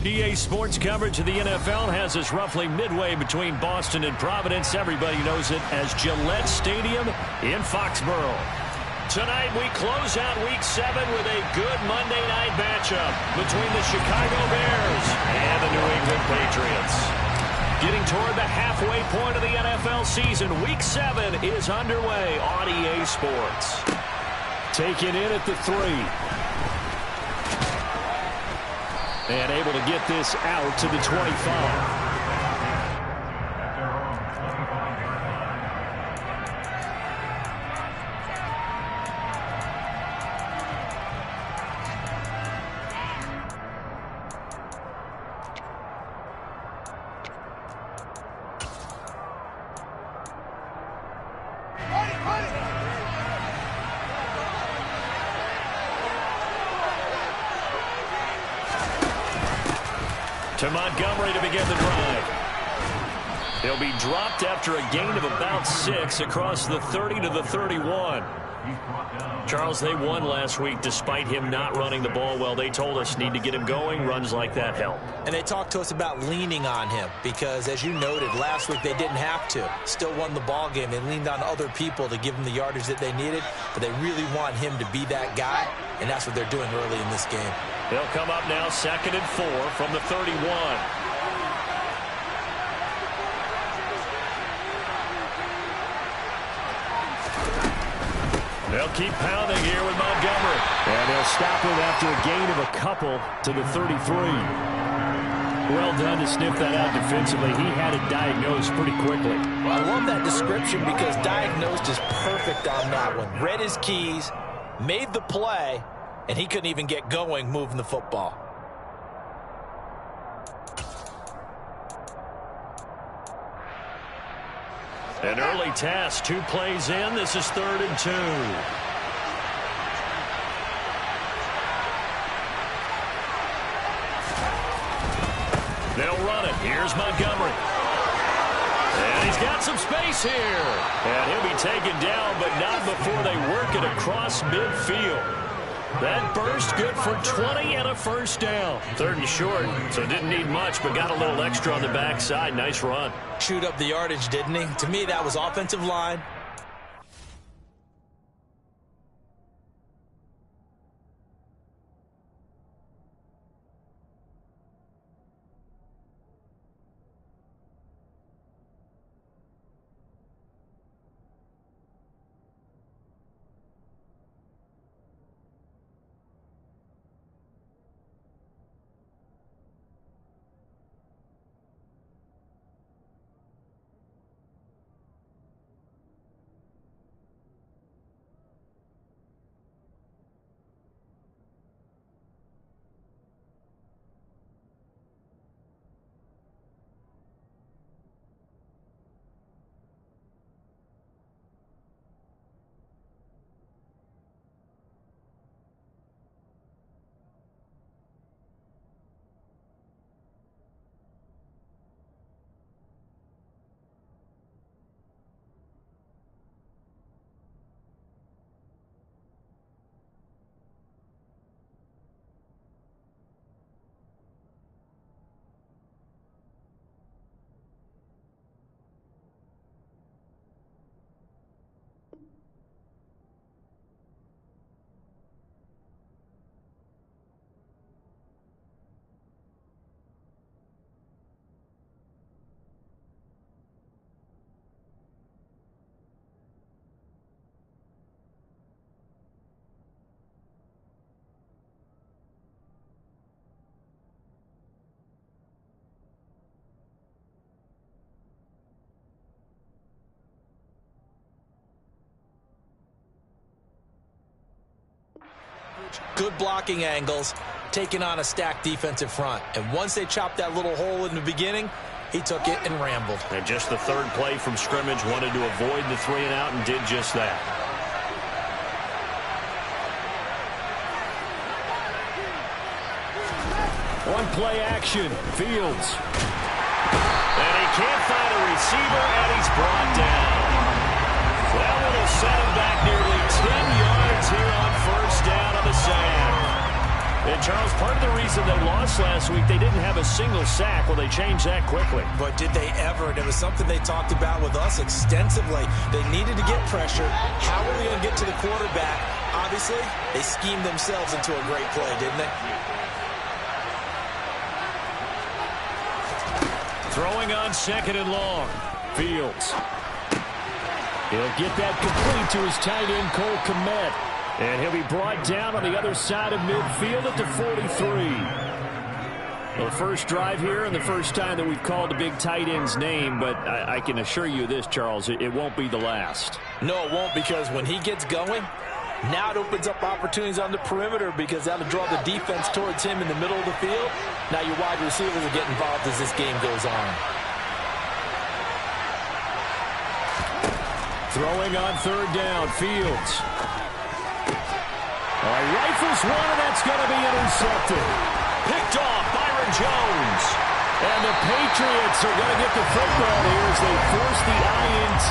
EA Sports coverage of the NFL has us roughly midway between Boston and Providence. Everybody knows it as Gillette Stadium in Foxborough. Tonight we close out Week 7 with a good Monday night matchup between the Chicago Bears and the New England Patriots. Getting toward the halfway point of the NFL season, Week 7 is underway on EA Sports. Taken in at the 3. And able to get this out to the 25. To Montgomery to begin the drive. He'll be dropped after a gain of about 6 across the 30 to the 31. Charles, they won last week despite him not running the ball well. They told us need to get him going. Runs like that help. And they talked to us about leaning on him because, as you noted, last week they didn't have to. Still won the ball game. They leaned on other people to give them the yardage that they needed, but they really want him to be that guy, and that's what they're doing early in this game. They'll come up now 2nd and 4 from the 31. They'll keep pounding here with Montgomery. And they'll stop him after a gain of a couple to the 33. Well done to sniff that out defensively. He had it diagnosed pretty quickly. Well, I love that description because diagnosed is perfect on that one. Read his keys, made the play, and he couldn't even get going moving the football. An early task, 2 plays in. This is 3rd and 2. They'll run it. Here's Montgomery. And he's got some space here. And he'll be taken down, but not before they work it across midfield. That burst good for 20 and a first down. 3rd and short, so didn't need much, but got a little extra on the backside. Nice run. Chewed up the yardage, didn't he? To me, that was offensive line. Good blocking angles, taking on a stacked defensive front. And once they chopped that little hole in the beginning, he took it and rambled. And just the 3rd play from scrimmage, wanted to avoid the 3 and out and did just that. One play action, Fields. And he can't find a receiver, and he's brought down. That one will set him back nearly 10 yards here on 1st down on the sack. And, Charles, part of the reason they lost last week, they didn't have a single sack. Well, they changed that quickly. But did they ever? And it was something they talked about with us extensively. They needed to get pressure. How are they going to get to the quarterback? Obviously, they schemed themselves into a great play, didn't they? Throwing on 2nd and long. Fields. He'll get that complete to his tight end, Cole Kmet. And he'll be brought down on the other side of midfield at the 43. Well, the first drive here and the first time that we've called the big tight end's name, but I can assure you this, Charles, it won't be the last. No, it won't, because when he gets going, now it opens up opportunities on the perimeter because that'll draw the defense towards him in the middle of the field. Now your wide receivers will get involved as this game goes on. Throwing on 3rd down, Fields. Rifles one, and that's going to be intercepted. Picked off, Byron Jones. And the Patriots are going to get the football here as they force the INT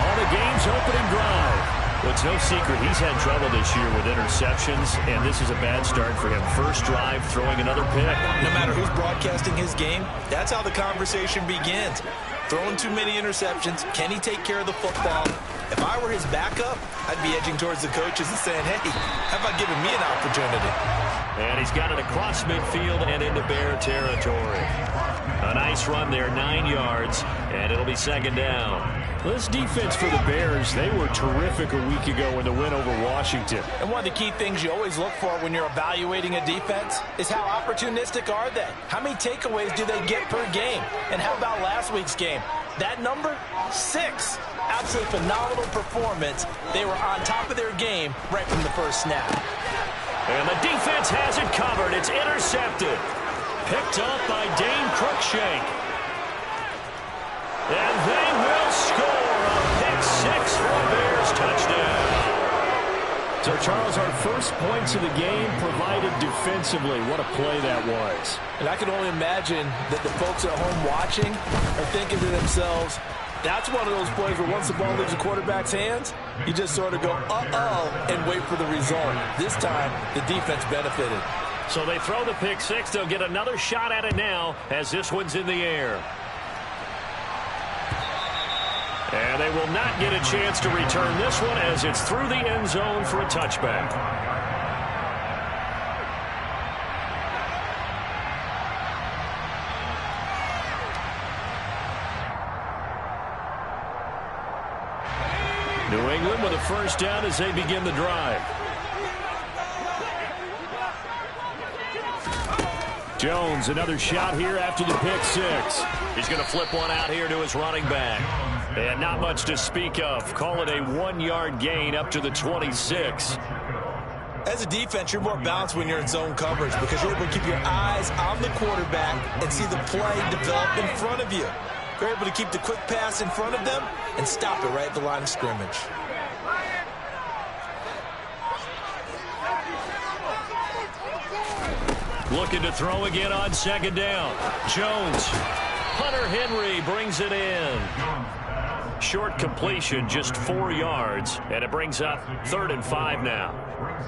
on the game's opening drive. Well, it's no secret he's had trouble this year with interceptions, and this is a bad start for him. First drive, throwing another pick. No matter who's broadcasting his game, that's how the conversation begins. Throwing too many interceptions. Can he take care of the football? If I were his backup, I'd be edging towards the coaches and saying, hey, how about giving me an opportunity? And he's got it across midfield and into Bear territory. A nice run there, 9 yards, and it'll be 2nd down. This defense for the Bears, they were terrific a week ago in the win over Washington. And one of the key things you always look for when you're evaluating a defense is how opportunistic are they? How many takeaways do they get per game? And how about last week's game? That number? 6. Absolutely phenomenal performance. They were on top of their game right from the first snap. And the defense has it covered. It's intercepted. Picked up by Dane Cruikshank. And they will score a pick-6 for a Bears touchdown. So, Charles, our first points of the game provided defensively. What a play that was. And I can only imagine that the folks at home watching are thinking to themselves, that's one of those plays where once the ball leaves the quarterback's hands, you just sort of go, uh-oh, and wait for the result. This time, the defense benefited. So they throw the pick-6. They'll get another shot at it now as this one's in the air. And they will not get a chance to return this one as it's through the end zone for a touchback. New England with a first down as they begin the drive. Jones, another shot here after the pick-6. He's going to flip one out here to his running back. And not much to speak of. Call it a 1-yard gain up to the 26. As a defense, you're more balanced when you're in zone coverage because you're able to keep your eyes on the quarterback and see the play develop in front of you. You're able to keep the quick pass in front of them and stop it right at the line of scrimmage. Looking to throw again on 2nd down. Jones. Hunter Henry brings it in. Short completion, just 4 yards, and it brings up 3rd and 5 now.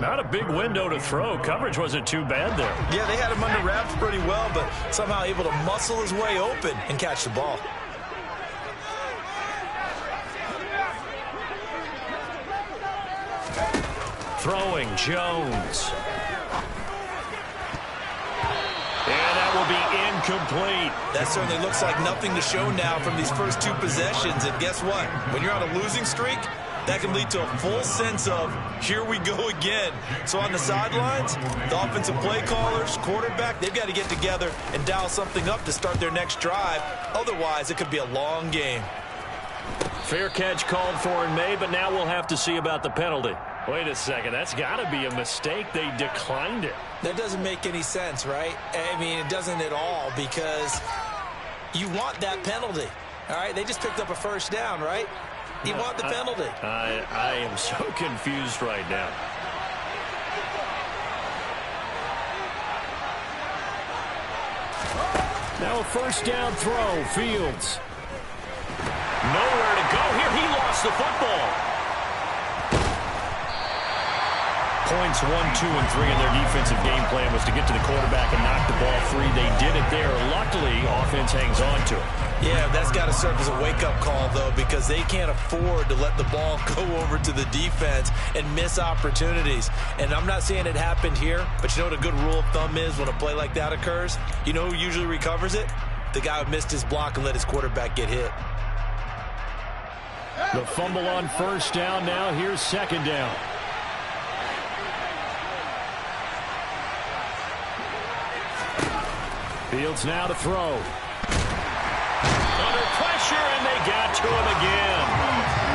Not a big window to throw. Coverage wasn't too bad there. Yeah, they had him under wraps pretty well, but somehow able to muscle his way open and catch the ball. Throwing, Jones. And that will be incomplete. That certainly looks like nothing to show now from these first 2 possessions. And guess what? When you're on a losing streak, that can lead to a full sense of, here we go again. So on the sidelines, the offensive play callers, quarterback, they've got to get together and dial something up to start their next drive. Otherwise, it could be a long game. Fair catch called for and made, but now we'll have to see about the penalty. Wait a second, that's got to be a mistake. They declined it. That doesn't make any sense, right? I mean, it doesn't at all because you want that penalty. All right, they just picked up a first down, right? You want the penalty. I am so confused right now. Now a first down throw, Fields. Nowhere to go here. He lost the football. points 1, 2, and 3 in their defensive game plan was to get to the quarterback and knock the ball free. They did it there. Luckily, offense hangs on to it. Yeah, that's got to serve as a wake-up call, though, because they can't afford to let the ball go over to the defense and miss opportunities. And I'm not saying it happened here, but you know what a good rule of thumb is when a play like that occurs? You know who usually recovers it? The guy who missed his block and let his quarterback get hit. The fumble on first down. Now here's second down. Fields now to throw. Under pressure, and they got to him again.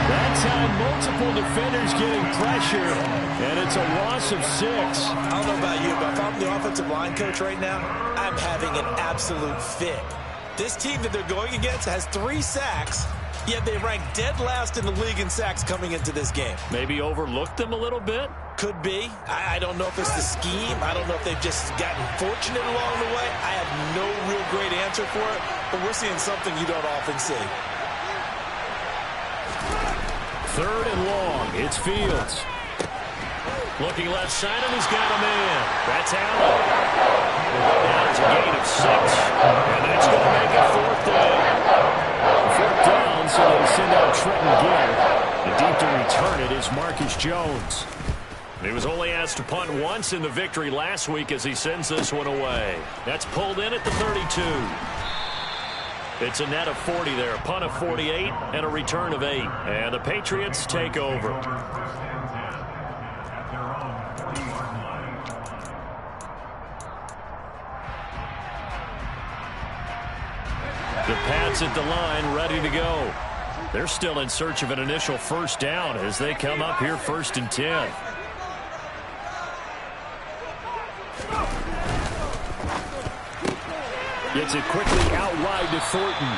That time, multiple defenders getting pressure, and it's a loss of 6. I don't know about you, but if I'm the offensive line coach right now, I'm having an absolute fit. This team that they're going against has 3 sacks, yet they rank dead last in the league in sacks coming into this game. Maybe overlooked them a little bit? Could be. I don't know if it's the scheme. I don't know if they've just gotten fortunate along the way. I have no real great answer for it, but we're seeing something you don't often see. Third and long. It's Fields. Looking left side, and he's got a man. That's Allen. Now it's a gain of 6, and that's going to make it 4th down. 4th down, so they send out Trenton Gill. And deep to return it is Marcus Jones. He was only asked to punt once in the victory last week as he sends this one away. That's pulled in at the 32. It's a net of 40 there. A punt of 48 and a return of 8. And the Patriots take over. The Pats at the line, ready to go. They're still in search of an initial first down as they come up here 1st and 10. Gets it quickly out wide to Thornton.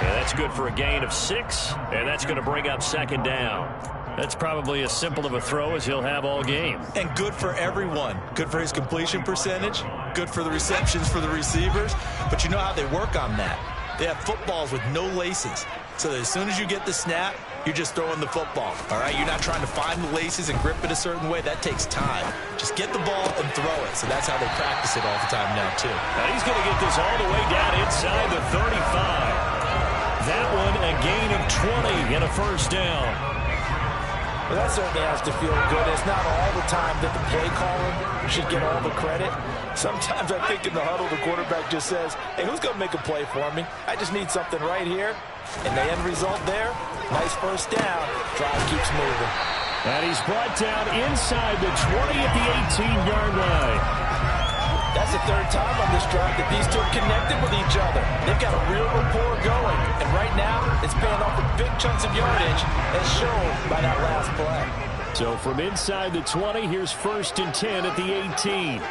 And that's good for a gain of 6, and that's going to bring up 2nd down. That's probably as simple of a throw as he'll have all game. And good for everyone. Good for his completion percentage. Good for the receptions for the receivers. But you know how they work on that. They have footballs with no laces. So that as soon as you get the snap, you're just throwing the football. All right, you're not trying to find the laces and grip it a certain way. That takes time. Just get the ball and throw it. So that's how they practice it all the time now, too. Now he's going to get this all the way down inside the 35. That one a gain of 20 and a first down. Well, that certainly has to feel good. It's not all the time that the play caller should get all the credit. Sometimes I think in the huddle, the quarterback just says, hey, who's going to make a play for me? I just need something right here. And the end result there, nice first down. Drive keeps moving. And he's brought down inside the 20 at the 18-yard line. That's the 3rd time on this drive that these two are connected with each other. They've got a real rapport going. And right now, it's paying off with big chunks of yardage as shown by that last play. So from inside the 20, here's 1st and 10 at the 18.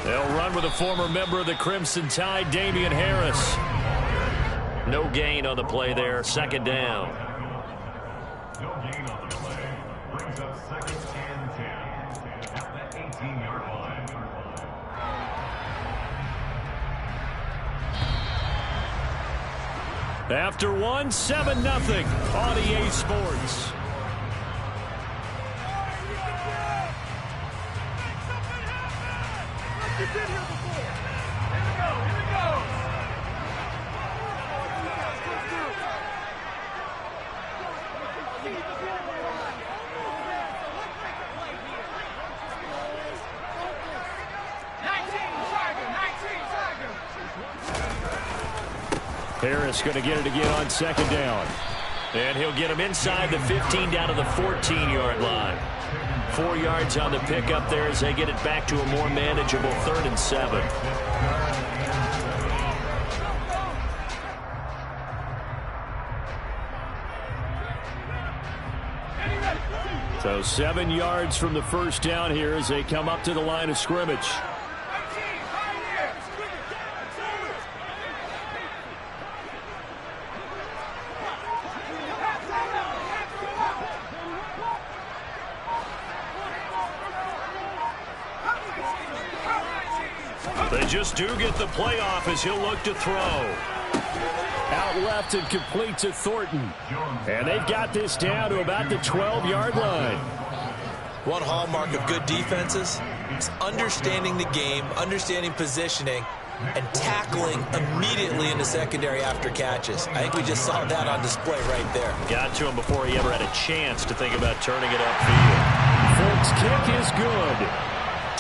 They'll run with a former member of the Crimson Tide, Damian Harris. No gain on the play there. 2nd down. No gain on the play. Brings up 2nd and 10 at the 18-yard line. After one, 7-0 on EA Sports. Harris going to get it again on 2nd down. And he'll get him inside the 15 down to the 14-yard line. 4 yards on the pickup there as they get it back to a more manageable 3rd and 7. So 7 yards from the first down here as they come up to the line of scrimmage. They just do get the playoff as he'll look to throw. Out left and complete to Thornton. And they've got this down to about the 12-yard line. One hallmark of good defenses is understanding the game, understanding positioning, and tackling immediately in the secondary after catches. I think we just saw that on display right there. Got to him before he ever had a chance to think about turning it upfield. Folks' kick is good.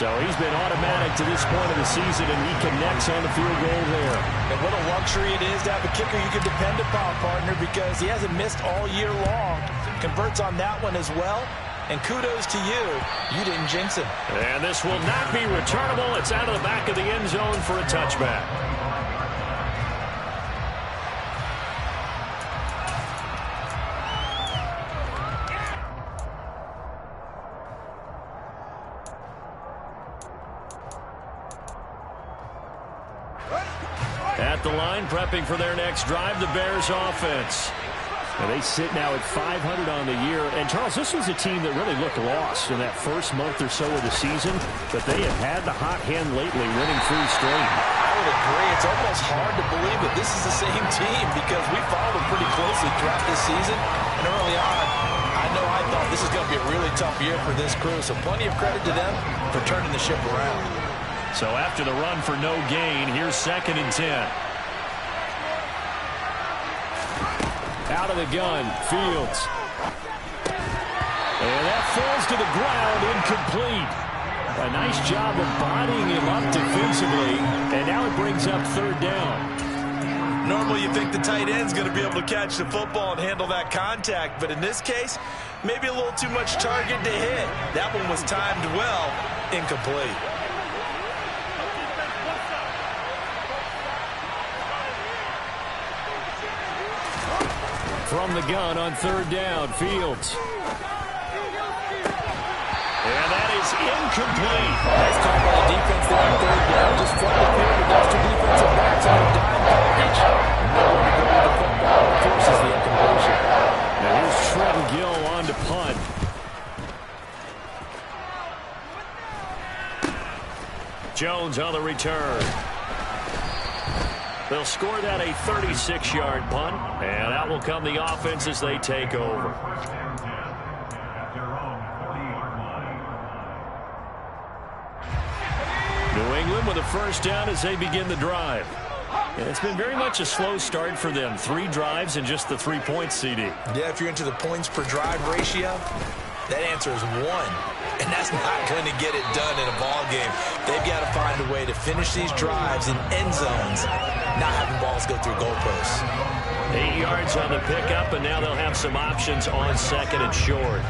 So he's been automatic to this point of the season, and he connects on the field goal there. And what a luxury it is to have a kicker you can depend upon, partner, because he hasn't missed all year long. Converts on that one as well. And kudos to you. You didn't jinx him. And this will not be returnable. It's out of the back of the end zone for a touchback. At the line, prepping for their next drive, the Bears offense. And they sit now at 500 on the year. And, Charles, this was a team that really looked lost in that first month or so of the season, but they have had the hot hand lately, winning 3 straight. I would agree. It's almost hard to believe that this is the same team because we followed them pretty closely throughout this season. And early on, I thought this is going to be a really tough year for this crew. So plenty of credit to them for turning the ship around. So after the run for no gain, here's 2nd and 10. Out of the gun, Fields. And that falls to the ground, incomplete. A nice job of bodying him up defensively, and now it brings up 3rd down. Normally you think the tight end's going to be able to catch the football and handle that contact, but in this case, maybe a little too much target to hit. That one was timed well, incomplete. From the gun on 3rd down, Fields. And that is incomplete. Nice call by the defense there on 3rd down. Just flood the field with those 2 defensive backs on a dime package. No one to go with the football. Forces the incompletion. Now here's Trenton Gill on to punt. Jones on the return. They'll score that a 36-yard punt, and out will come the offense as they take over. New England with a 1st down as they begin the drive. And it's been very much a slow start for them. 3 drives and just the 3 points, CD. Yeah, if you're into the points per drive ratio, that answer is 1. And that's not going to get it done in a ball game. They've got to find a way to finish these drives in end zones, not having balls go through goalposts. 8 yards on the pickup, and now they'll have some options on 2nd and short.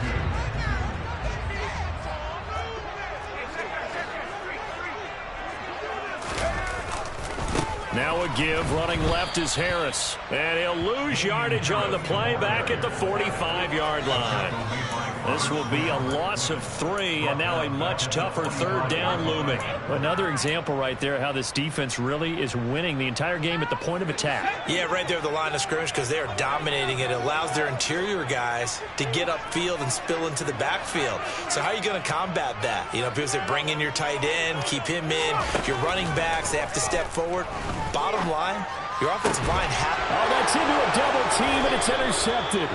Now a give, running left is Harris. And he'll lose yardage on the play back at the 45-yard line. This will be a loss of 3, and now a much tougher 3rd down looming. Another example right there how this defense really is winning the entire game at the point of attack. Yeah, right there at the line of scrimmage because they are dominating it. It allows their interior guys to get upfield and spill into the backfield. So how are you going to combat that? You know, because they bring in your tight end, keep him in. Your running backs, they have to step forward. Bottom line, your offensive line has... Oh, that's into a double team, and it's intercepted.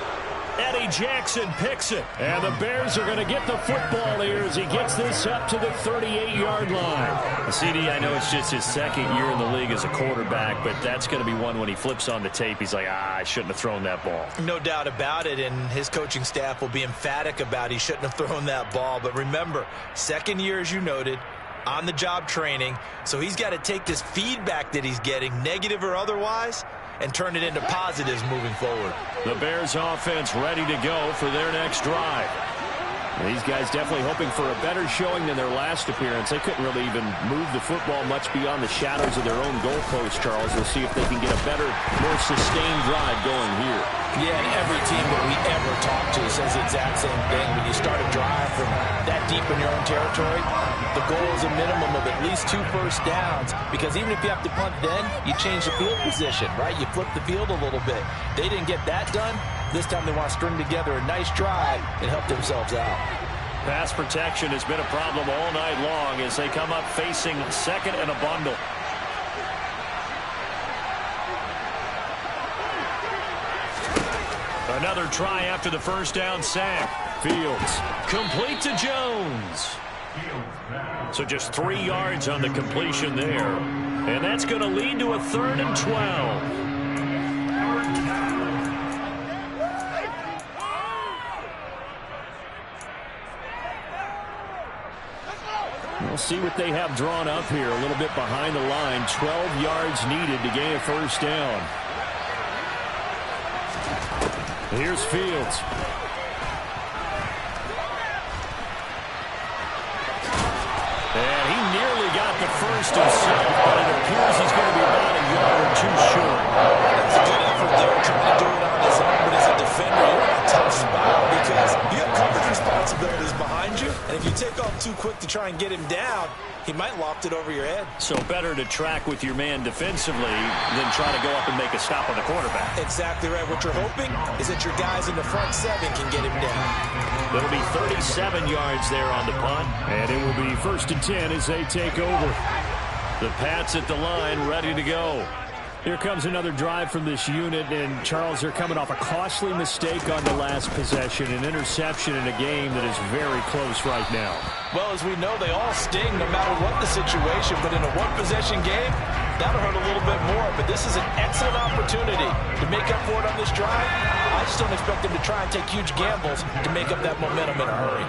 Eddie Jackson picks it. And the Bears are going to get the football here as he gets this up to the 38-yard line. CD, I know it's just his 2nd year in the league as a quarterback, but that's going to be one when he flips on the tape. He's like, I shouldn't have thrown that ball. No doubt about it, and his coaching staff will be emphatic about he shouldn't have thrown that ball. But remember, 2nd year, as you noted, on-the-job training, so he's got to take this feedback that he's getting, negative or otherwise, and turn it into positives moving forward. The Bears offense ready to go for their next drive. These guys definitely hoping for a better showing than their last appearance. They couldn't really even move the football much beyond the shadows of their own goalpost, Charles. We'll see if they can get a better, more sustained drive going here. Yeah, and every team that we ever talk to says the exact same thing. When you start a drive from that deep in your own territory, the goal is a minimum of at least 2 first downs, because even if you have to punt then, you change the field position, right? You flip the field a little bit. They didn't get that done. This time they want to string together a nice drive and help themselves out. Pass protection has been a problem all night long as they come up facing 2nd and a bundle. Another try after the first down sack. Fields complete to Jones. So just 3 yards on the completion there. And that's going to lead to a 3rd and 12. We'll see what they have drawn up here. A little bit behind the line. 12 yards needed to gain a first down. Here's Fields. And he nearly got the first himself, but it appears he's going to be about a yard or 2 short. That's a good effort there, trying to do it on his own, but as a defender, you're in a tough spot because you have coverage responsibilities behind you, and if you take off too quick to try and get him down, he might loft it over your head. So better to track with your man defensively than try to go up and make a stop on the quarterback. Exactly right. What you're hoping is that your guys in the front 7 can get him down. It'll be 37 yards there on the punt. And it will be 1st and 10 as they take over. The Pats at the line, ready to go. Here comes another drive from this unit, and Charles, they're coming off a costly mistake on the last possession, an interception in a game that is very close right now. Well, as we know, they all sting no matter what the situation, but in a one-possession game, that'll hurt a little bit more. But this is an excellent opportunity to make up for it on this drive. I just don't expect them to try and take huge gambles to make up that momentum in a hurry.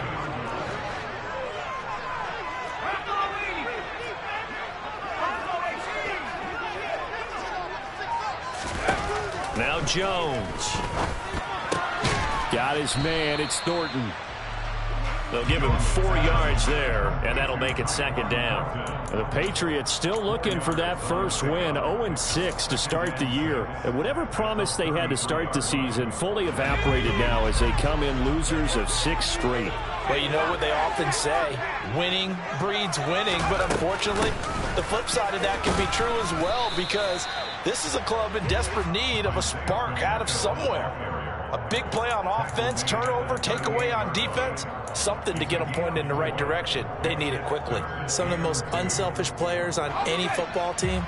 Now Jones. Got his man. It's Thornton. They'll give him 4 yards there, and that'll make it 2nd down. The Patriots still looking for that first win, 0-6 to start the year. And whatever promise they had to start the season fully evaporated now as they come in losers of 6 straight. Well, you know what they often say, winning breeds winning, but unfortunately, the flip side of that can be true as well because this is a club in desperate need of a spark out of somewhere. A big play on offense, turnover, takeaway on defense, something to get them pointed in the right direction. They need it quickly. Some of the most unselfish players on any football team,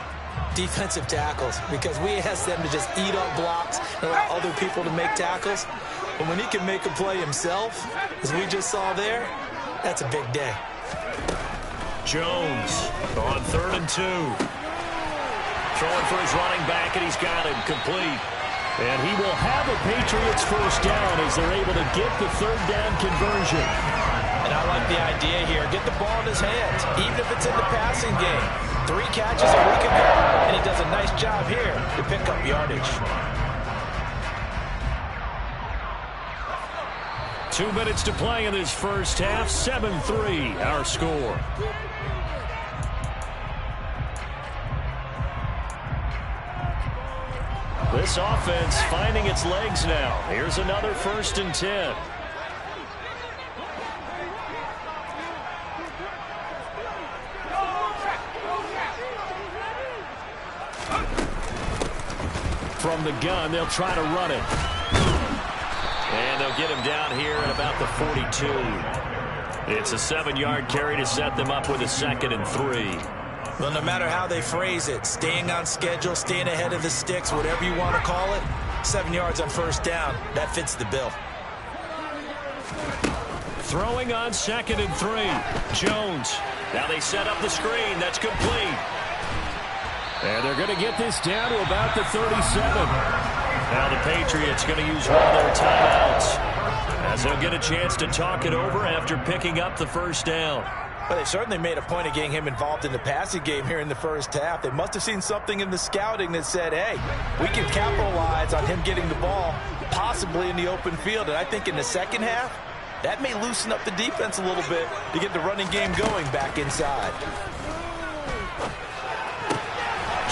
defensive tackles, because we ask them to just eat up blocks and allow other people to make tackles. But when he can make a play himself, as we just saw there, that's a big day. Jones on 3rd and 2. Throwing for his running back, and he's got him complete. And he will have a Patriots first down as they're able to get the 3rd down conversion. And I like the idea here. Get the ball in his hands, even if it's in the passing game. 3 catches a week ago, and he does a nice job here to pick up yardage. 2 minutes to play in this first half. 7-3 our score. This offense finding its legs now. Here's another 1st and 10. From the gun, they'll try to run it. And they'll get him down here at about the 42. It's a 7-yard carry to set them up with a 2nd and 3. Well, no matter how they phrase it, staying on schedule, staying ahead of the sticks, whatever you want to call it, 7 yards on first down, that fits the bill. Throwing on 2nd and 3. Jones. Now they set up the screen. That's complete. And they're going to get this down to about the 37. Now the Patriots going to use one of their timeouts as they'll get a chance to talk it over after picking up the first down. Well, they certainly made a point of getting him involved in the passing game here in the first half. They must have seen something in the scouting that said, hey, we can capitalize on him getting the ball, possibly in the open field. And I think in the second half, that may loosen up the defense a little bit to get the running game going back inside.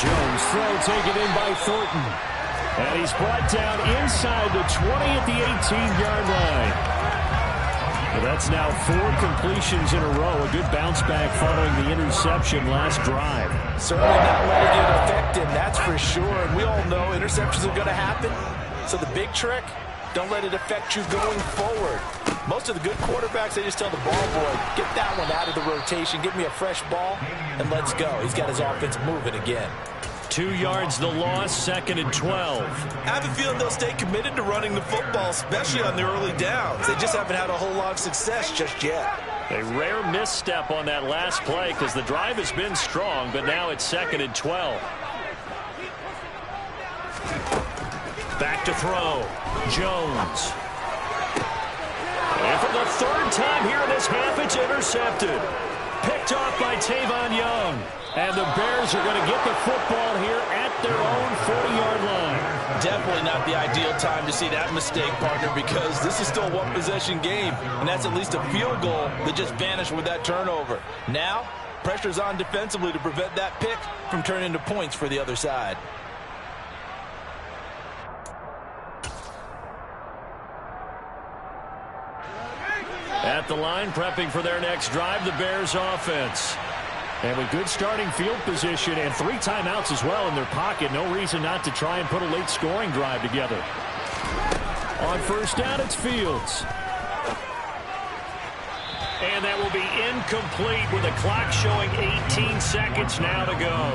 Jones throw taken in by Thornton. And he's brought down inside the 20 at the 18-yard line. Well, that's now 4 completions in a row. A good bounce back following the interception last drive. Certainly not letting it affect him, that's for sure. And we all know interceptions are going to happen. So the big trick, don't let it affect you going forward. Most of the good quarterbacks, they just tell the ball boy, get that one out of the rotation, give me a fresh ball, and let's go. He's got his offense moving again. 2 yards the loss, 2nd and 12. I have a feeling they'll stay committed to running the football, especially on the early downs. They just haven't had a whole lot of success just yet. A rare misstep on that last play because the drive has been strong, but now it's 2nd and 12. Back to throw. Jones. And for the 3rd time here in this half, it's intercepted. Picked off by Tavon Young. And the Bears are going to get the football here at their own 40-yard line. Definitely not the ideal time to see that mistake, partner, because this is still a one-possession game, and that's at least a field goal that just vanished with that turnover. Now, pressure's on defensively to prevent that pick from turning into points for the other side. At the line, prepping for their next drive, the Bears offense. And with good starting field position and 3 timeouts as well in their pocket, no reason not to try and put a late scoring drive together. On 1st down, it's Fields. And that will be incomplete with the clock showing 18 seconds now to go.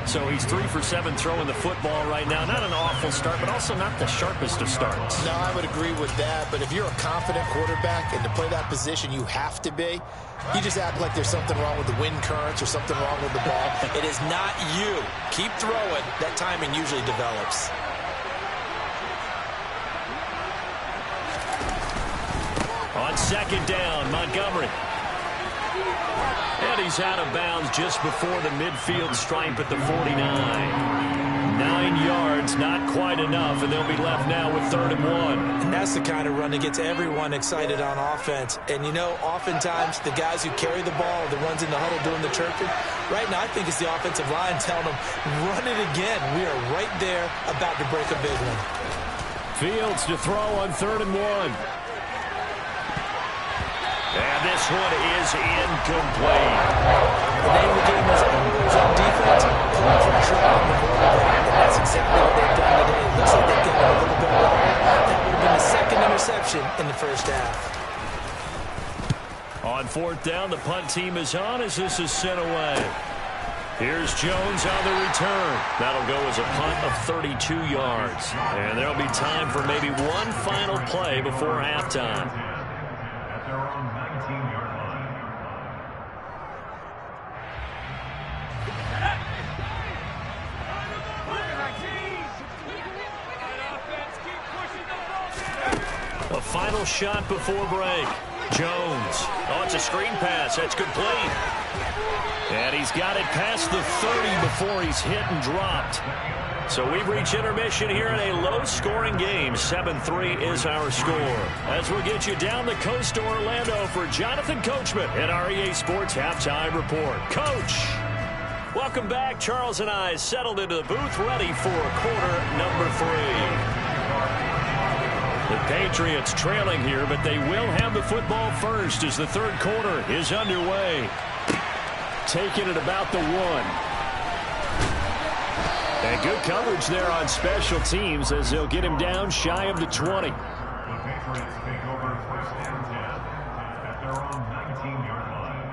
So he's 3 for 7 throwing the football right now. Not an awful start, but also not the sharpest of starts. No, I would agree with that. But if you're a confident quarterback and to play that position, you have to be. You just act like there's something wrong with the wind currents or something wrong with the ball. It is not you. Keep throwing. That timing usually develops. On 2nd down, Montgomery. And he's out of bounds just before the midfield stripe at the 49. 9 yards, not quite enough, and they'll be left now with 3rd and 1. And that's the kind of run that gets everyone excited on offense. And, you know, oftentimes the guys who carry the ball are the ones in the huddle doing the chirping. Right now, I think it's the offensive line telling them, run it again. We are right there about to break a big one. Fields to throw on 3rd and 1. And this one is incomplete. The name of the game is Angles on defense, put pressure on the quarterback. And that's exactly what they've done today. It looks like they've gotten a little bit wrong. That would have been the 2nd interception in the 1st half. On 4th down, the punt team is on as this is sent away. Here's Jones on the return. That'll go as a punt of 32 yards. And there'll be time for maybe one final play before halftime. At their own 19-yard line. A final shot before break. Jones. Oh, it's a screen pass. That's complete. And he's got it past the 30 before he's hit and dropped. So we've reached intermission here in a low-scoring game. 7-3 is our score. As we'll get you down the coast to Orlando for Jonathan Coachman at our EA Sports Halftime Report. Coach, welcome back. Charles and I settled into the booth, ready for quarter number 3. The Patriots trailing here, but they will have the football first as the 3rd quarter is underway. Taking it about the 1. And good coverage there on special teams as they'll get him down shy of the 20. The Patriots take over 1st and 10 at their own 19-yard line.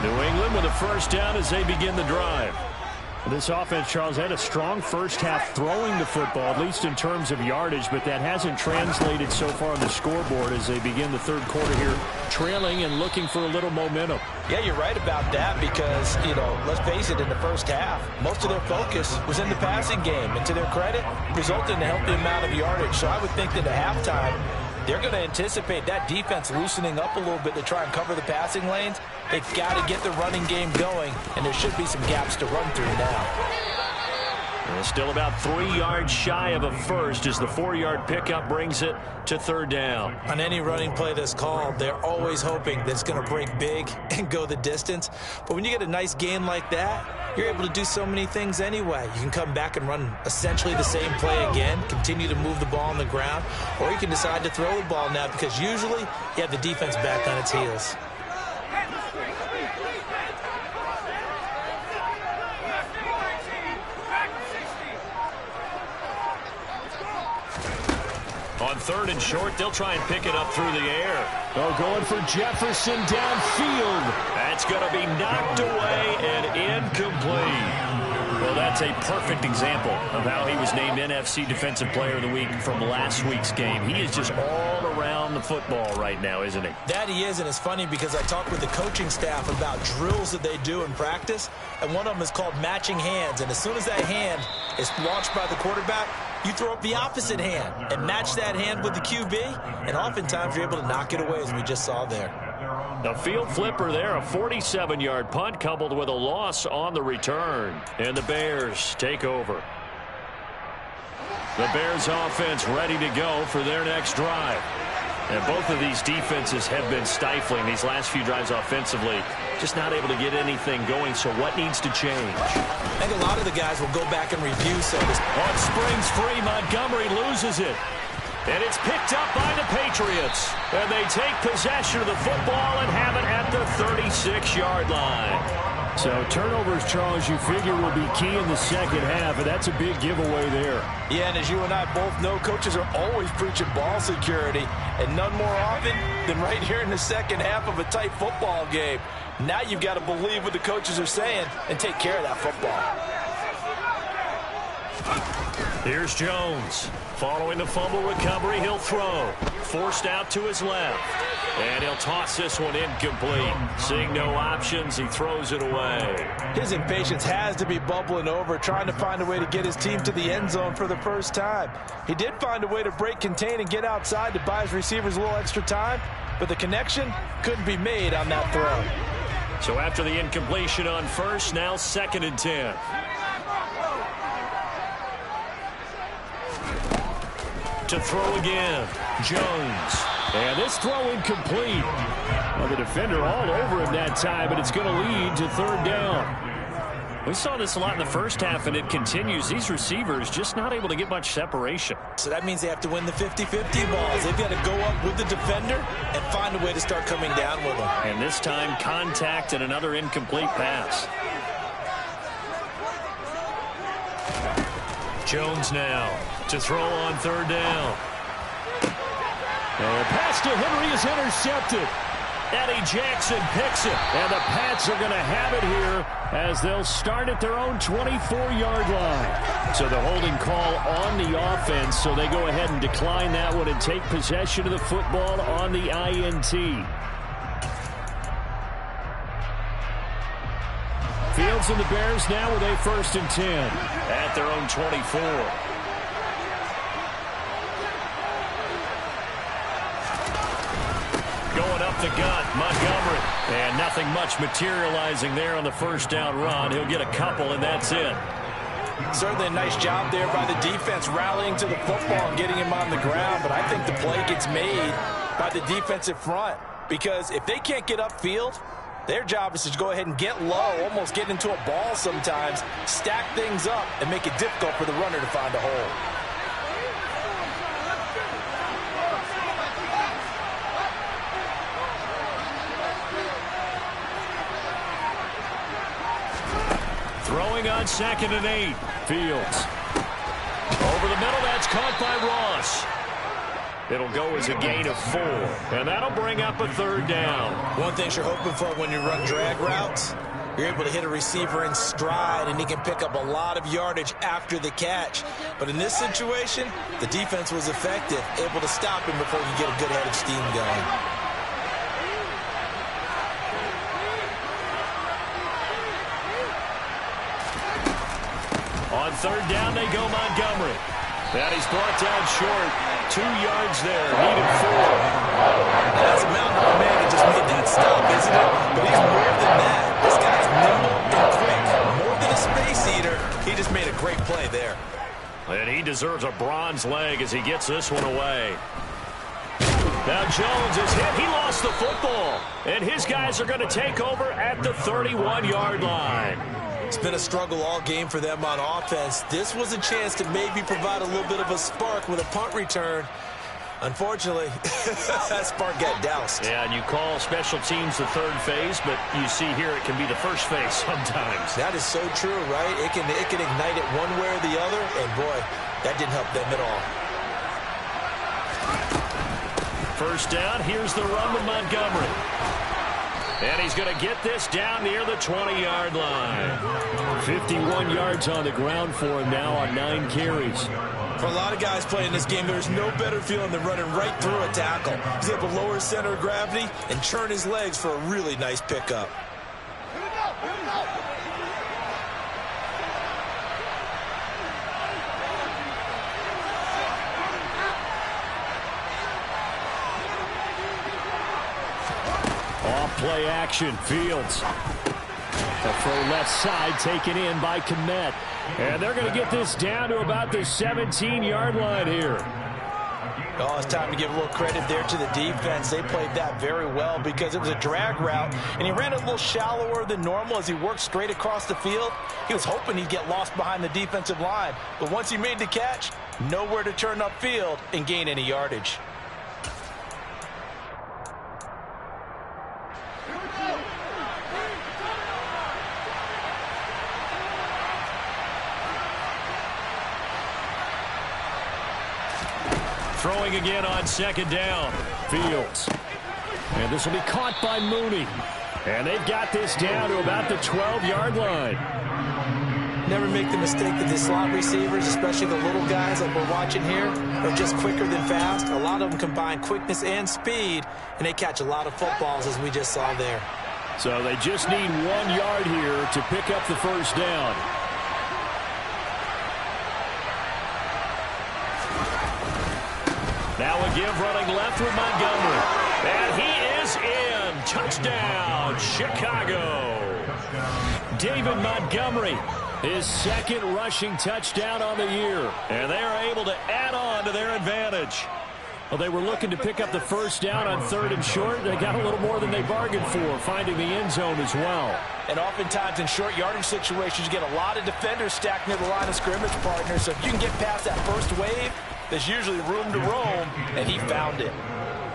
New England with a 1st down as they begin the drive. This offense, Charles, had a strong 1st half throwing the football, at least in terms of yardage, but that hasn't translated so far on the scoreboard as they begin the 3rd quarter here, trailing and looking for a little momentum. Yeah, you're right about that because, you know, let's face it, in the 1st half, most of their focus was in the passing game. And to their credit, resulted in a healthy amount of yardage. So I would think that at halftime, they're going to anticipate that defense loosening up a little bit to try and cover the passing lanes. They've got to get the running game going, and there should be some gaps to run through now. Well, still about 3 yards shy of a first as the 4-yard pickup brings it to 3rd down. On any running play that's called, they're always hoping that it's going to break big and go the distance. But when you get a nice gain like that, you're able to do so many things anyway. You can come back and run essentially the same play again, continue to move the ball on the ground, or you can decide to throw the ball now because usually you have the defense back on its heels. On 3rd and short. They'll try and pick it up through the air. Oh, going for Jefferson downfield. That's going to be knocked away and incomplete. Well, that's a perfect example of how he was named NFC Defensive Player of the Week from last week's game. He is just all around the football right now, isn't he? That he is, and it's funny because I talked with the coaching staff about drills that they do in practice, and one of them is called matching hands. And as soon as that hand is launched by the quarterback, you throw up the opposite hand and match that hand with the QB, and oftentimes you're able to knock it away, as we just saw there. A field flipper there, a 47-yard punt coupled with a loss on the return. And the Bears take over. The Bears offense ready to go for their next drive. And both of these defenses have been stifling these last few drives offensively. Just not able to get anything going, so what needs to change? I think a lot of the guys will go back and review some of this. On springs free, Montgomery loses it. And it's picked up by the Patriots. And they take possession of the football and have it at the 36-yard line. So turnovers, Charles, you figure will be key in the second half, and that's a big giveaway there. Yeah, and as you and I both know, coaches are always preaching ball security, and none more often than right here in the second half of a tight football game. Now you've got to believe what the coaches are saying and take care of that football. Here's Jones. Following the fumble recovery, he'll throw. Forced out to his left. And he'll toss this one incomplete. Seeing no options, he throws it away. His impatience has to be bubbling over, trying to find a way to get his team to the end zone for the first time. He did find a way to break contain and get outside to buy his receivers a little extra time, but the connection couldn't be made on that throw. So after the incompletion on first, now 2nd and 10. To throw again, Jones. And this throw incomplete. Well, the defender all over him that time, but it's going to lead to 3rd down. We saw this a lot in the first half, and it continues. These receivers just not able to get much separation. So that means they have to win the 50-50 balls. They've got to go up with the defender and find a way to start coming down with them. And this time, contact and another incomplete pass. Jones now to throw on 3rd down. And the pass to Henry is intercepted. Eddie Jackson picks it. And the Pats are going to have it here as they'll start at their own 24-yard line. So the holding call on the offense, so they go ahead and decline that one and take possession of the football on the INT. Fields and the Bears now with a 1st and 10. At their own 24. Going up the gut, Montgomery. And nothing much materializing there on the 1st down run. He'll get a couple, and that's it. Certainly a nice job there by the defense rallying to the football and getting him on the ground, but I think the play gets made by the defensive front because if they can't get upfield, their job is to go ahead and get low, almost get into a ball sometimes, stack things up, and make it difficult for the runner to find a hole. Throwing on 2nd and 8. Fields. Over the middle, that's caught by Ross. It'll go as a gain of 4. And that'll bring up a 3rd down. One thing you're hoping for when you run drag routes, you're able to hit a receiver in stride, and he can pick up a lot of yardage after the catch. But in this situation, the defense was effective, able to stop him before he get a good head of steam going. On 3rd down, they go Montgomery. And he's brought down short. 2 yards there. Needed 4. That's a mountain of a man that just made that stop, isn't it? But he's more than that. This guy's nimble and quick. More than a space eater. He just made a great play there. And he deserves a bronze leg as he gets this one away. Now Jones is hit. He lost the football. And his guys are going to take over at the 31-yard line. It's been a struggle all game for them on offense. This was a chance to maybe provide a little bit of a spark with a punt return. Unfortunately, that spark got doused. Yeah, and you call special teams the 3rd phase, but you see here it can be the 1st phase sometimes. That is so true, right? It can ignite it one way or the other, and boy, that didn't help them at all. first down. Here's the run with Montgomery. And he's going to get this down near the 20-yard line. 51 yards on the ground for him now on 9 carries. For a lot of guys playing this game, there's no better feeling than running right through a tackle. He's able to lower his center of gravity and churn his legs for a really nice pickup. Play action, Fields. The throw left side taken in by Kmet. And they're going to get this down to about the 17-yard line here. Oh, it's time to give a little credit there to the defense. They played that very well because it was a drag route, and he ran a little shallower than normal as he worked straight across the field. He was hoping he'd get lost behind the defensive line, but once he made the catch, nowhere to turn upfield and gain any yardage. Throwing again on second down. Fields. And this will be caught by Mooney. And they've got this down to about the 12-yard line. Never make the mistake that the slot receivers, especially the little guys like we're watching here, are just quicker than fast. A lot of them combine quickness and speed, and they catch a lot of footballs, as we just saw there. So they just need 1 yard here to pick up the first down. Now a give running left with Montgomery. And he is in. Touchdown, Chicago. David Montgomery, his second rushing touchdown on the year. And they are able to add on to their advantage. Well, they were looking to pick up the first down on 3rd and short. They got a little more than they bargained for, finding the end zone as well. And oftentimes in short yardage situations, you get a lot of defenders stacked near the line of scrimmage partners. So if you can get past that first wave, there's usually room to roam, and he found it.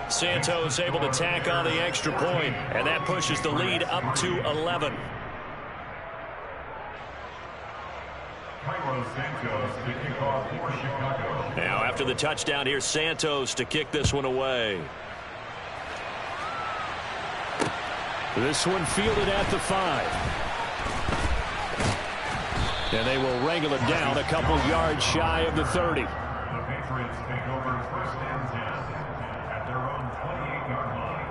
Santos able to tack on the extra point, and that pushes the lead up to 11. Now after the touchdown, here's Santos to kick this one away. This one fielded at the 5. And they will wrangle it down a couple yards shy of the 30. The Patriots take over first and 10 at their own 28-yard line.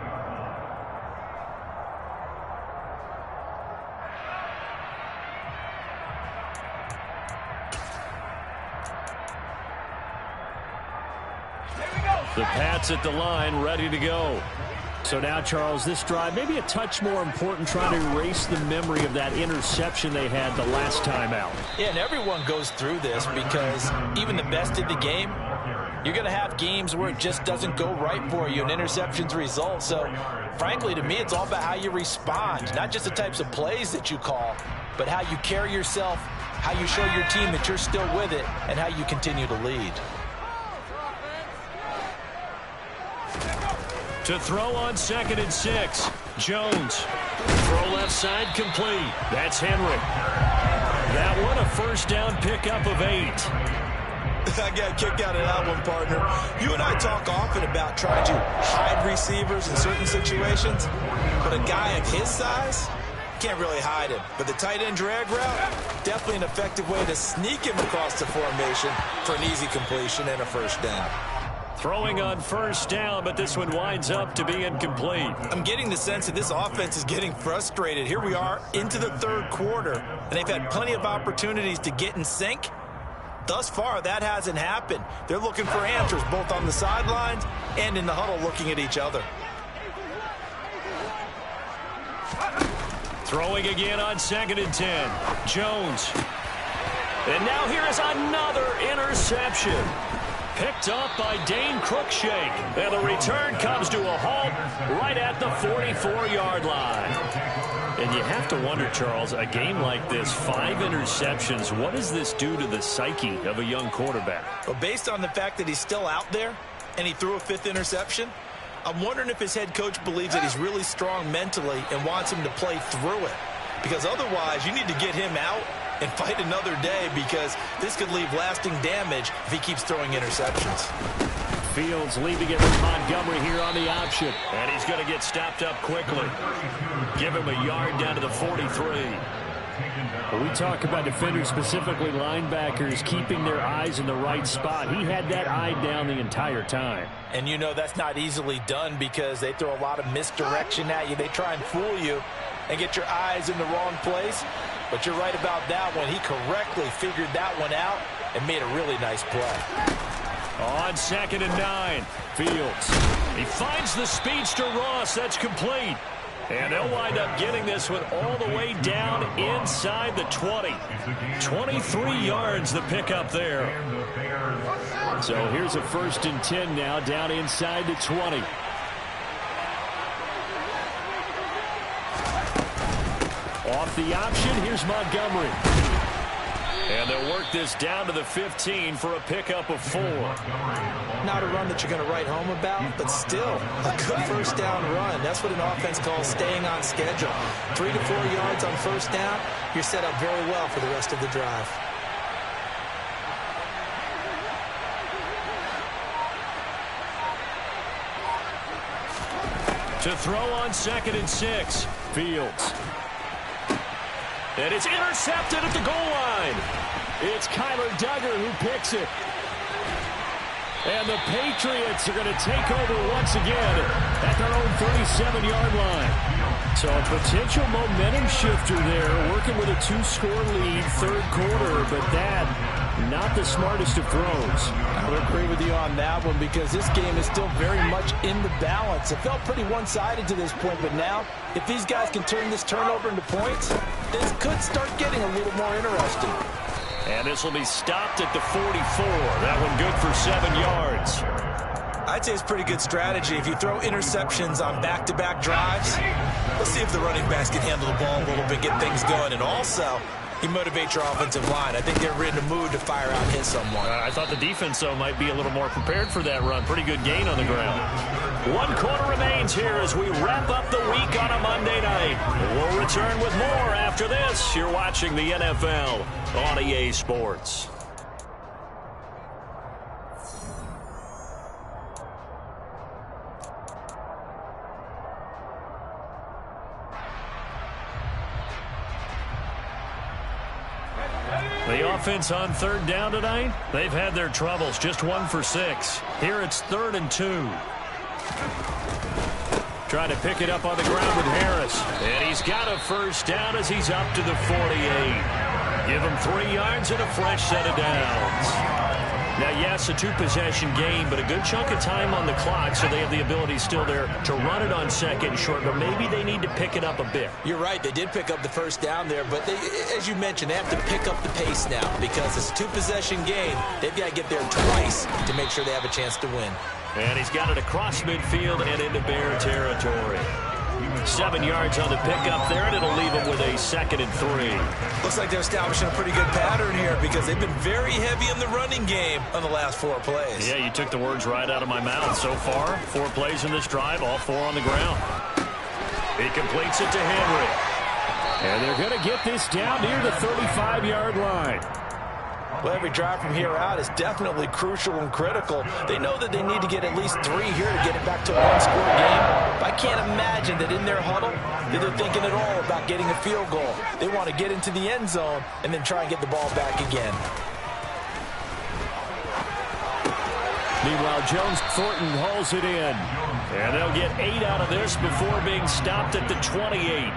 The Pats at the line, ready to go. So now, Charles, this drive maybe a touch more important, trying to erase the memory of that interception they had the last time out. Yeah, and everyone goes through this because even the best in the game, you're going to have games where it just doesn't go right for you and interceptions result. So, frankly, to me, it's all about how you respond, not just the types of plays that you call, but how you carry yourself, how you show your team that you're still with it, and how you continue to lead. To throw on 2nd and 6. Jones. Throw left side complete. That's Henry. That one a first down pickup of 8. I got a kick out of that one, partner. You and I talk often about trying to hide receivers in certain situations, but a guy of his size can't really hide him. But the tight end drag route, definitely an effective way to sneak him across the formation for an easy completion and a first down. Throwing on first down, but this one winds up to be incomplete. I'm getting the sense that this offense is getting frustrated. Here we are into the 3rd quarter, and they've had plenty of opportunities to get in sync. Thus far, that hasn't happened. They're looking for answers both on the sidelines and in the huddle looking at each other. Throwing again on 2nd and 10. Jones. And now here is another interception. Picked up by Dane Cruikshank. And the return comes to a halt right at the 44-yard line. And you have to wonder, Charles, a game like this, 5 interceptions, what does this do to the psyche of a young quarterback? Well, based on the fact that he's still out there and he threw a 5th interception, I'm wondering if his head coach believes that he's really strong mentally and wants him to play through it. Because otherwise, you need to get him out and fight another day, because this could leave lasting damage if he keeps throwing interceptions. Fields leaving it with Montgomery here on the option. And he's going to get stopped up quickly. Give him a yard down to the 43. We talk about defenders, specifically linebackers, keeping their eyes in the right spot. He had that eye down the entire time. And you know that's not easily done because they throw a lot of misdirection at you. They try and fool you and get your eyes in the wrong place. But you're right about that one. He correctly figured that one out and made a really nice play. On 2nd and 9, Fields. He finds the speedster Ross. That's complete. And they'll wind up getting this one all the way down inside the 20. 23 yards the pickup there. So here's a 1st and 10 now down inside the 20. Off the option, here's Montgomery. And they'll work this down to the 15 for a pickup of 4. Not a run that you're going to write home about, but still a good 1st down run. That's what an offense calls staying on schedule. 3 to 4 yards on 1st down, you're set up very well for the rest of the drive. To throw on 2nd and 6, Fields. And it's intercepted at the goal line. It's Kyler Duggar who picks it. And the Patriots are going to take over once again at their own 37-yard line. So a potential momentum shifter there, working with a 2-score lead, 3rd quarter, but that, not the smartest of throws. I would agree with you on that one because this game is still very much in the balance. It felt pretty one-sided to this point, but now, if these guys can turn this turnover into points, this could start getting a little more interesting. And this will be stopped at the 44. That one good for 7 yards. I'd say it's pretty good strategy. If you throw interceptions on back-to-back drives, let's see if the running backs can handle the ball a little bit, get things going, and also you motivate your offensive line. I think they're in the mood to fire out and hit someone. I thought the defense, though, might be a little more prepared for that run. Pretty good gain on the ground. 1 quarter remains here as we wrap up the week on a Monday night. We'll return with more after this. You're watching the NFL on EA Sports. The offense on 3rd down tonight, they've had their troubles. Just 1 for 6. Here it's 3rd and 2. Trying to pick it up on the ground with Harris. And he's got a 1st down as he's up to the 48. Give him 3 yards and a fresh set of downs. Now, yes, a 2-possession game, but a good chunk of time on the clock, so they have the ability still there to run it on 2nd and short, but maybe they need to pick it up a bit. You're right. They did pick up the 1st down there, but they, as you mentioned, they have to pick up the pace now because it's a 2-possession game. They've got to get there twice to make sure they have a chance to win. And he's got it across midfield and into Bear territory. 7 yards on the pickup there, and it'll leave him with a 2nd and 3. Looks like they're establishing a pretty good pattern here because they've been very heavy in the running game on the last 4 plays. Yeah, you took the words right out of my mouth. So far, 4 plays in this drive, all 4 on the ground. He completes it to Henry. And they're going to get this down near the 35-yard line. Well, every drive from here out is definitely crucial and critical. They know that they need to get at least 3 here to get it back to a 1-score game. But I can't imagine that in their huddle that they're thinking at all about getting a field goal. They want to get into the end zone and then try and get the ball back again. Meanwhile, Jones Thornton hauls it in. And they'll get 8 out of this before being stopped at the 28.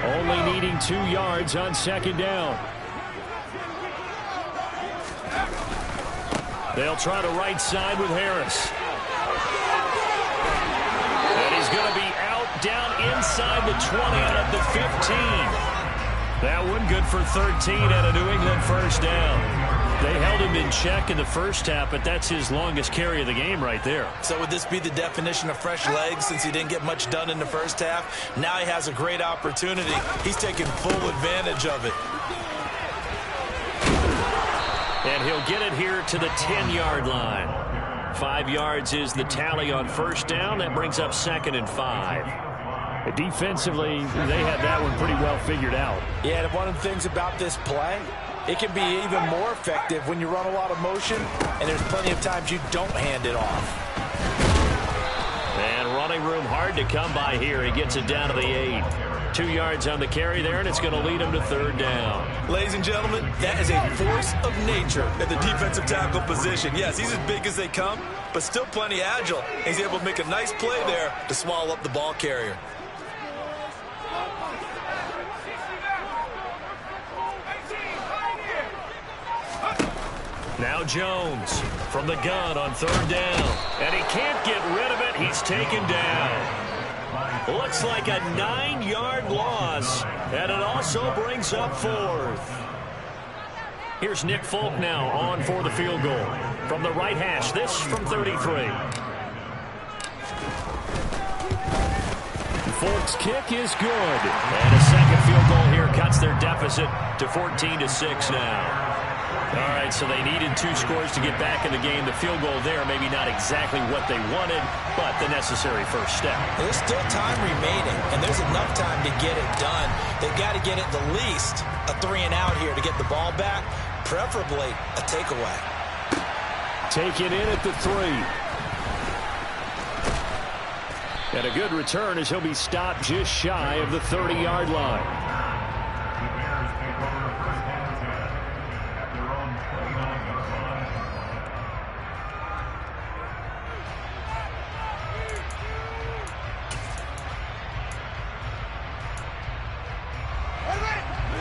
Only needing 2 yards on 2nd down. They'll try to right side with Harris. And he's going to be out down inside the 20 and at the 15. That one good for 13 and a New England 1st down. They held him in check in the 1st half, but that's his longest carry of the game right there. So would this be the definition of fresh legs since he didn't get much done in the 1st half? Now he has a great opportunity. He's taking full advantage of it. And he'll get it here to the 10-yard line. 5 yards is the tally on 1st down. That brings up 2nd and 5. Defensively, they had that one pretty well figured out. Yeah, and one of the things about this play, it can be even more effective when you run a lot of motion, and there's plenty of times you don't hand it off. And running room hard to come by here. He gets it down to the 8. 2 yards on the carry there, and it's going to lead him to 3rd down. Ladies and gentlemen, that is a force of nature at the defensive tackle position. Yes, he's as big as they come, but still plenty agile. He's able to make a nice play there to swallow up the ball carrier. Now Jones from the gun on 3rd down. And he can't get rid of it. He's taken down. Looks like a 9-yard loss. And it also brings up 4th. Here's Nick Folk now on for the field goal. From the right hash, this from 33. Folk's kick is good. And a second field goal here cuts their deficit to 14-6 now. All right, so they needed 2 scores to get back in the game. The field goal there, maybe not exactly what they wanted, but the necessary first step. There's still time remaining, and there's enough time to get it done. They've got to get it the least a 3-and-out here to get the ball back, preferably a takeaway. Take it in at the 3. And a good return as he'll be stopped just shy of the 30-yard line.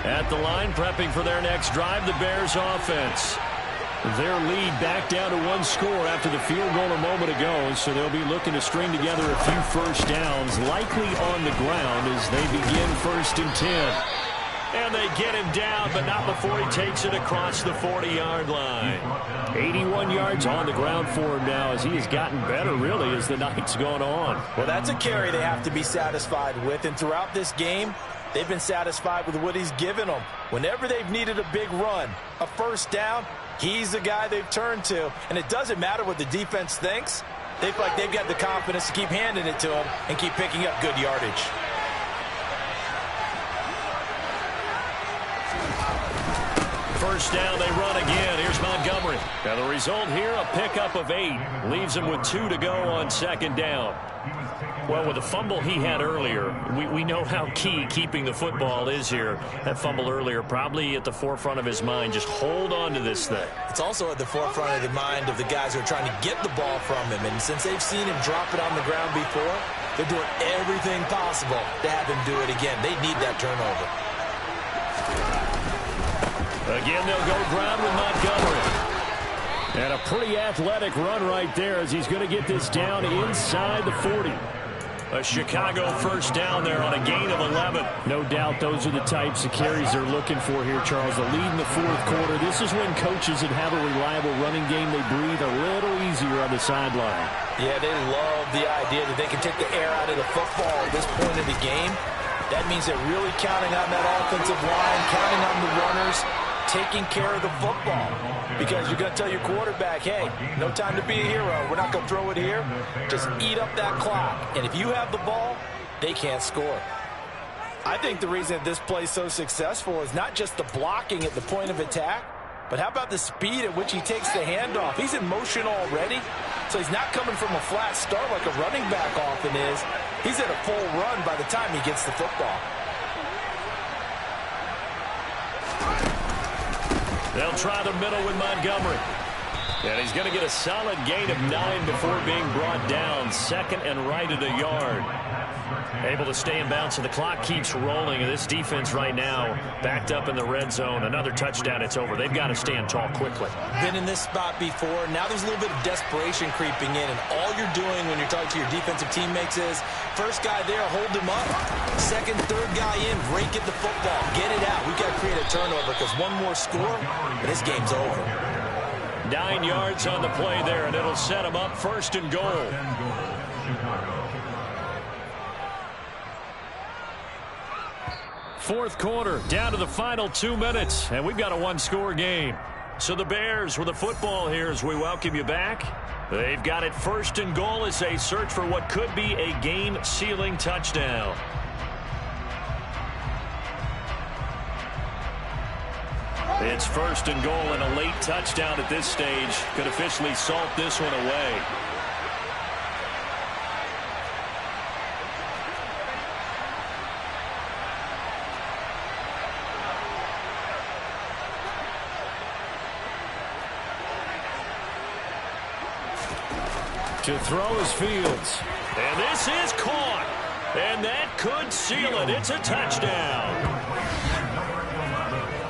At the line, prepping for their next drive, the Bears offense. Their lead back down to 1 score after the field goal a moment ago, so they'll be looking to string together a few first downs, likely on the ground as they begin 1st and 10. And they get him down, but not before he takes it across the 40-yard line. 81 yards on the ground for him now as he has gotten better, really, as the night's gone on. Well, that's a carry they have to be satisfied with, and throughout this game, they've been satisfied with what he's given them. Whenever they've needed a big run, a first down, he's the guy they've turned to. And it doesn't matter what the defense thinks. They feel like they've got the confidence to keep handing it to him and keep picking up good yardage. First down, they run again. Here's Montgomery. Now the result here, a pickup of 8. Leaves him with 2 to go on 2nd down. Well, with the fumble he had earlier, we know how key keeping the football is here. That fumble earlier probably at the forefront of his mind. Just hold on to this thing. It's also at the forefront of the mind of the guys who are trying to get the ball from him. And since they've seen him drop it on the ground before, they're doing everything possible to have him do it again. They need that turnover. Again, they'll go ground with Montgomery. And a pretty athletic run right there as he's going to get this down inside the 40. A Chicago first down there on a gain of 11. No doubt those are the types of carries they're looking for here, Charles. The lead in the 4th quarter. This is when coaches that have a reliable running game, they breathe a little easier on the sideline. Yeah, they love the idea that they can take the air out of the football at this point of the game. That means they're really counting on that offensive line, counting on the runners, taking care of the football. Because you're going to tell your quarterback, hey, no time to be a hero. We're not going to throw it here. Just eat up that clock. And if you have the ball, they can't score. I think the reason that this play is so successful is not just the blocking at the point of attack, but how about the speed at which he takes the handoff? He's in motion already, so he's not coming from a flat start like a running back often is. He's at a full run by the time he gets the football. They'll try the middle with Montgomery. And he's going to get a solid gain of 9 before being brought down. 2nd and right at a yard. Able to stay in bounds, so the clock keeps rolling. And this defense right now backed up in the red zone. Another touchdown, it's over. They've got to stand tall quickly. Been in this spot before. Now there's a little bit of desperation creeping in. And all you're doing when you're talking to your defensive teammates is, first guy there, hold him up. 2nd, 3rd guy in, rake at the football. Get it out. We've got to create a turnover because one more score, and this game's over. 9 yards on the play there, and it'll set them up 1st and goal. Fourth quarter, down to the final 2 minutes, and we've got a 1-score game. So the Bears with the football here as we welcome you back. They've got it 1st and goal as they search for what could be a game-sealing touchdown. It's 1st and goal, and a late touchdown at this stage could officially salt this one away. To throw is Fields. And this is caught. And that could seal it. It's a touchdown.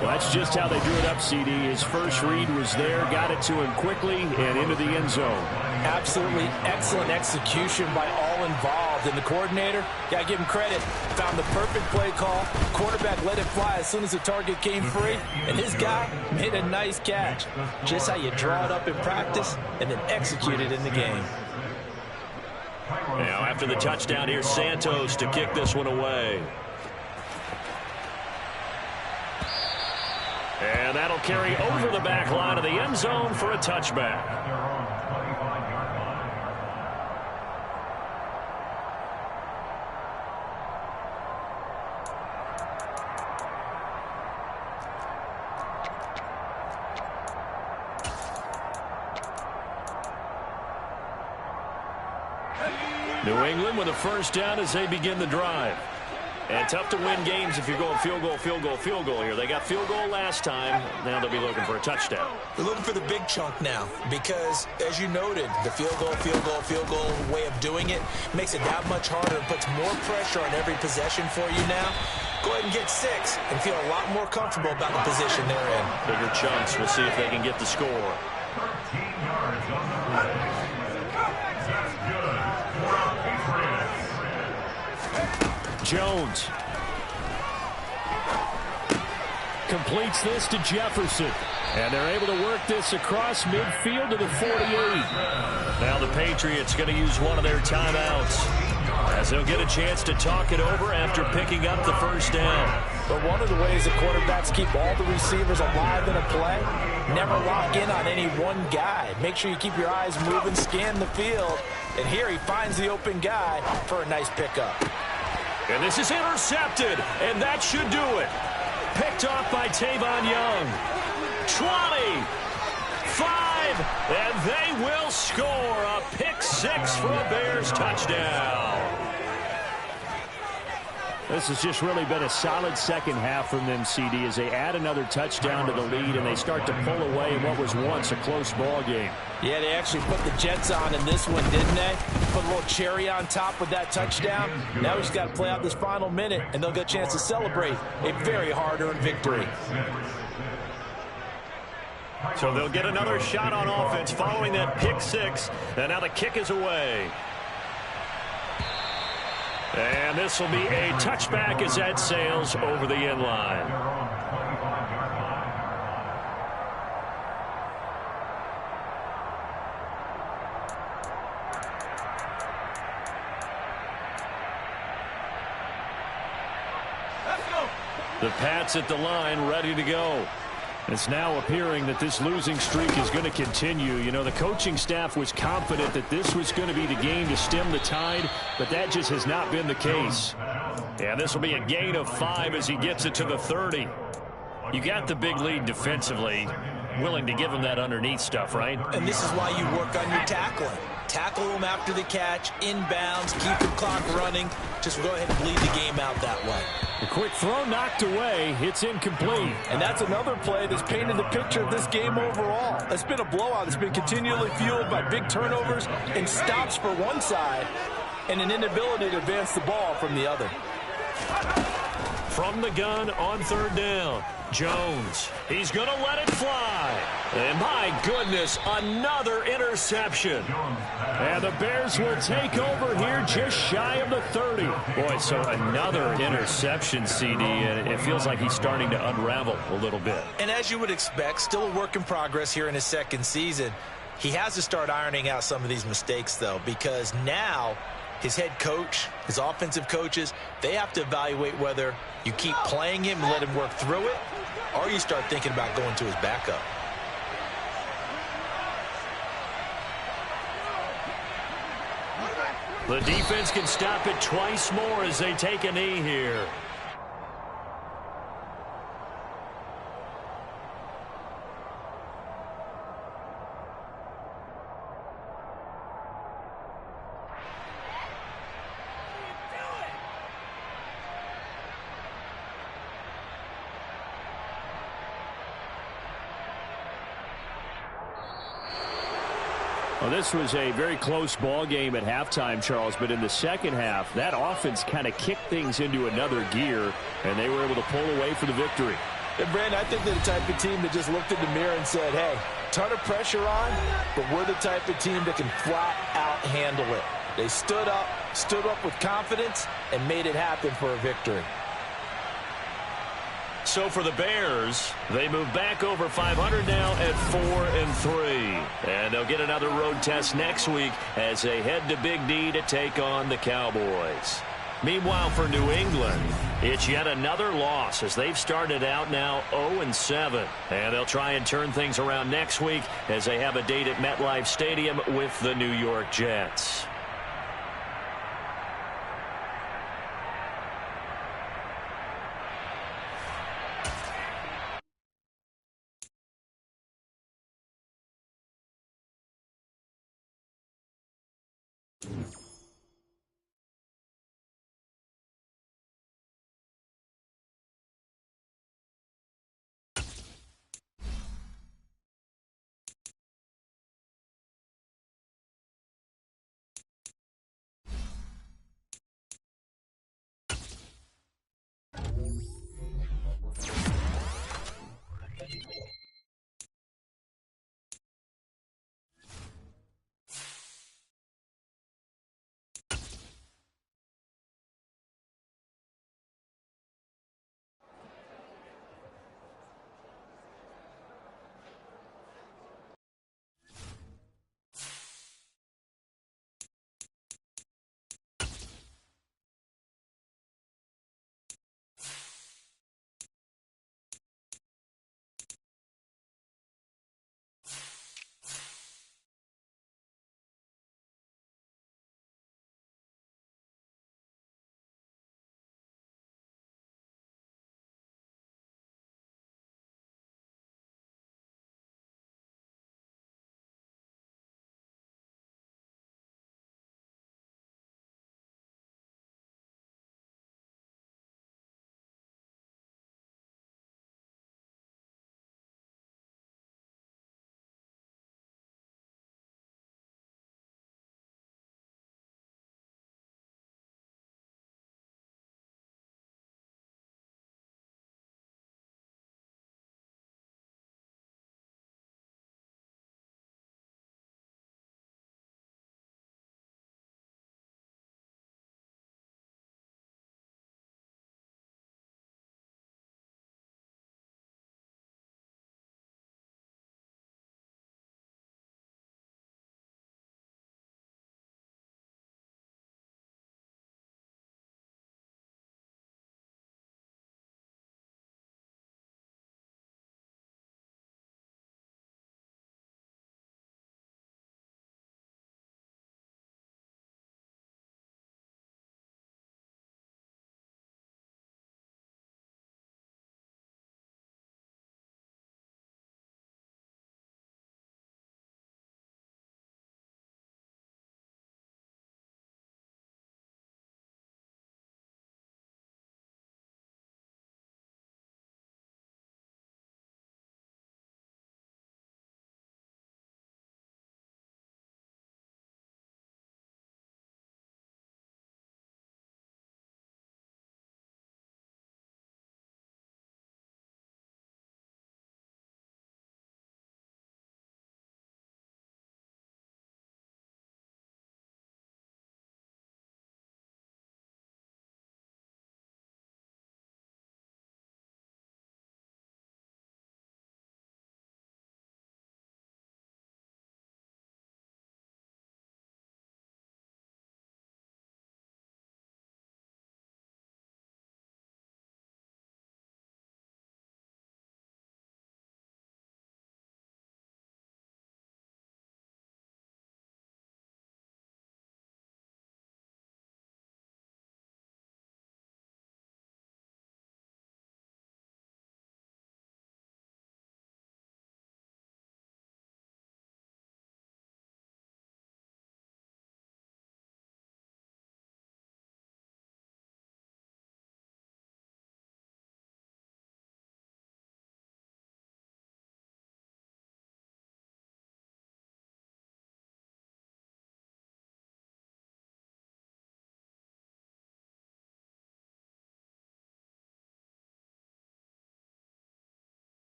Well, that's just how they drew it up, CD. His first read was there, got it to him quickly, and into the end zone. Absolutely excellent execution by all involved. And the coordinator, got to give him credit, found the perfect play call. Quarterback let it fly as soon as the target came free, and his guy made a nice catch. Just how you draw it up in practice and then execute it in the game. Now, after the touchdown, here's Santos to kick this one away. And that'll carry over the back line of the end zone for a touchback. New England with a first down as they begin the drive. And tough to win games if you're going field goal, field goal, field goal here. They got field goal last time. Now they'll be looking for a touchdown. They're looking for the big chunk now because, as you noted, the field goal way of doing it makes it that much harder and puts more pressure on every possession for you now. Go ahead and get 6 and feel a lot more comfortable about the position they're in. Bigger chunks. We'll see if they can get the score. 13 yards on the play. That's good for our Patriots. Jones completes this to Jefferson. And they're able to work this across midfield to the 48. Now the Patriots going to use one of their timeouts as they'll get a chance to talk it over after picking up the first down. But one of the ways the quarterbacks keep all the receivers alive in a play, never lock in on any one guy. Make sure you keep your eyes moving, scan the field. And here he finds the open guy for a nice pickup. And this is intercepted, and that should do it. Picked off by Tavon Young. 20, 5, and they will score a pick 6 for a Bears touchdown. This has just really been a solid second half from them, CD, as they add another touchdown to the lead and they start to pull away in what was once a close ball game. Yeah, they actually put the Jets on in this one, didn't they? Put a little cherry on top with that touchdown. Now we just got to play out this final minute, and they'll get a chance to celebrate a very hard-earned victory. So they'll get another shot on offense following that pick 6, and now the kick is away. And this will be a touchback as that sails over the end line. The Pats at the line, ready to go. It's now appearing that this losing streak is going to continue. You know, the coaching staff was confident that this was going to be the game to stem the tide, but that just has not been the case. And this will be a gain of 5 as he gets it to the 30. You got the big lead defensively, willing to give him that underneath stuff, right? And this is why you work on your tackling. Tackle them after the catch, inbounds, keep the clock running. Just go ahead and bleed the game out that way. A quick throw knocked away. It's incomplete. And that's another play that's painted the picture of this game overall. It's been a blowout. It's been continually fueled by big turnovers and stops for one side and an inability to advance the ball from the other. From the gun on third down, Jones. He's going to let it fly. And my goodness, another interception. And the Bears will take over here just shy of the 30. Boy, so another interception, CD, and it feels like he's starting to unravel a little bit. And as you would expect, still a work in progress here in his second season. He has to start ironing out some of these mistakes, though, because now his head coach, his offensive coaches, they have to evaluate whether you keep playing him and let him work through it, or you start thinking about going to his backup. The defense can stop it twice more as they take a knee here. Well, this was a very close ball game at halftime, Charles, but in the second half, that offense kind of kicked things into another gear, and they were able to pull away for the victory. And, Brandon, I think they're the type of team that just looked in the mirror and said, hey, ton of pressure on, but we're the type of team that can flat out handle it. They stood up with confidence, and made it happen for a victory. So for the Bears, they move back over 500 now at 4-3. And they'll get another road test next week as they head to Big D to take on the Cowboys. Meanwhile, for New England, it's yet another loss as they've started out now 0-7. And they'll try and turn things around next week as they have a date at MetLife Stadium with the New York Jets.